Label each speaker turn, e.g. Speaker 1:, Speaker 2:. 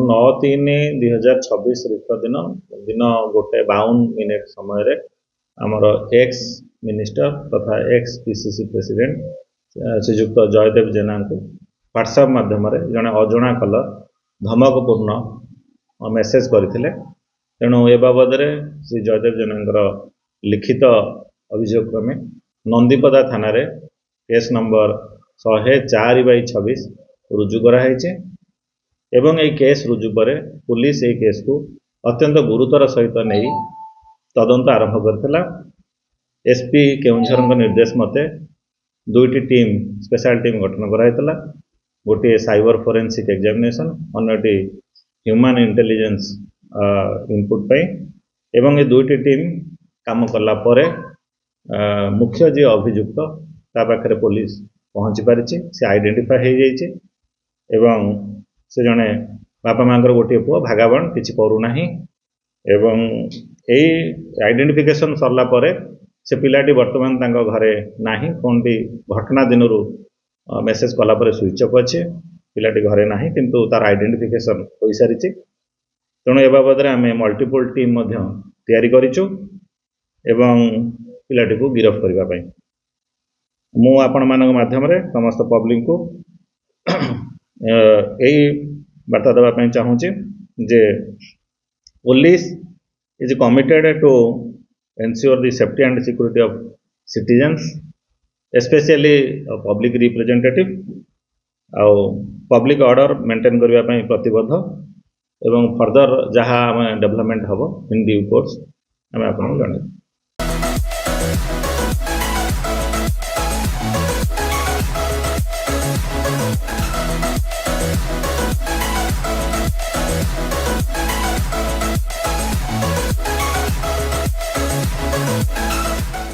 Speaker 1: 9/3/2026 ରିକ୍ତ ଦିନ 1:52 ସମୟରେ ଆମର ଏକ୍ସ ମିନିଷ୍ଟର ତଥା ଏକ୍ସ ପିସିସି ପ୍ରେସିଡେଣ୍ଟ ଶ୍ରୀଯୁକ୍ତ ଜୟଦେବ ଜେନାଙ୍କୁ ହ୍ୱାଟ୍ସଆପ୍ ମାଧ୍ୟମରେ ଜଣେ ଅଜଣା କଲର ଧମକପୂର୍ଣ୍ଣ ମେସେଜ କରିଥିଲେ। ତେଣୁ ଏ ବାବଦରେ ଶ୍ରୀ ଜୟଦେବ ଜେନାଙ୍କର ଲିଖିତ ଅଭିଯୋଗ କ୍ରମେ ନନ୍ଦିପଦା ଥାନାରେ କେସ୍ ନମ୍ବର 104/26 ରୁଜୁ କରାଯାଇଛି ଏବଂ ଏହି କେସ୍ ରୁଜୁ ପରେ ପୁଲିସ ଏହି କେସ୍କୁ ଅତ୍ୟନ୍ତ ଗୁରୁତର ସହିତ ନେଇ ତଦନ୍ତ ଆରମ୍ଭ କରିଥିଲା। ଏସ୍ପି କେଉଁଝରଙ୍କ ନିର୍ଦ୍ଦେଶ ମତେ 2ଟି ଟିମ୍ ସ୍ପେଶାଲ ଟିମ୍ ଗଠନ କରାଯାଇଥିଲା। ଗୋଟିଏ ସାଇବର ଫୋରେନ୍ସିକ୍ ଏକ୍ଜାମିନେସନ୍, ଅନ୍ୟଟି ହ୍ୟୁମାନ୍ ଇଣ୍ଟେଲିଜେନ୍ସ ଇନପୁଟ ପାଇଁ ଏବଂ ଏ 2ଟି ଟିମ୍ କାମ କଲା ପରେ ମୁଖ୍ୟ ଯିଏ ଅଭିଯୁକ୍ତ ତା ପାଖରେ ପୋଲିସ ପହଞ୍ଚି ପାରିଛି, ସେ ଆଇଡେଣ୍ଟିଫାଏ ହେଇଯାଇଛି ଏବଂ ସେ ଜଣେ ବାପା ମାଙ୍କର ଗୋଟିଏ ପୁଅ, ଭାଗାବାଣ, କିଛି କରୁନାହିଁ ଏବଂ ଏଇ ଆଇଡେଣ୍ଟିଫିକେସନ ସରିଲା ପରେ ସେ ପିଲାଟି ବର୍ତ୍ତମାନ ତାଙ୍କ ଘରେ ନାହିଁ। ଫୋନଟି ଘଟଣା ଦିନରୁ ମେସେଜ କଲା ପରେ ସୁଇଚ୍ ଅଫ୍ ଅଛି, ପିଲାଟି ଘରେ ନାହିଁ କିନ୍ତୁ ତାର ଆଇଡେଣ୍ଟିଫିକେସନ ହୋଇସାରିଛି। ତେଣୁ ଏ ବାବଦରେ ଆମେ ମଲ୍ଟିପଲ୍ ଟିମ୍ ମଧ୍ୟ ତିଆରି କରିଛୁ ଏବଂ ପିଲାଟିକୁ ଗିରଫ କରିବା ପାଇଁ ମୁଁ ଆପଣମାନଙ୍କ ମାଧ୍ୟମରେ ସମସ୍ତ ପବ୍ଲିକଙ୍କୁ ଏଇ ବାର୍ତ୍ତା ଦେବା ପାଇଁ ଚାହୁଁଛି ଯେ police is committed to ensure the safety and security of citizens, especially public representative ଆଉ public order maintain କରିବା ପାଇଁ ପ୍ରତିବଦ୍ଧ ଏବଂ ଫର୍ଦର ଯାହା ଆମେ ଡେଭଲପମେଣ୍ଟ ହେବ ଇନ୍ ଡ୍ୟୁ କୋର୍ସ ଆମେ ଆପଣଙ୍କୁ ଜଣାଇବୁ।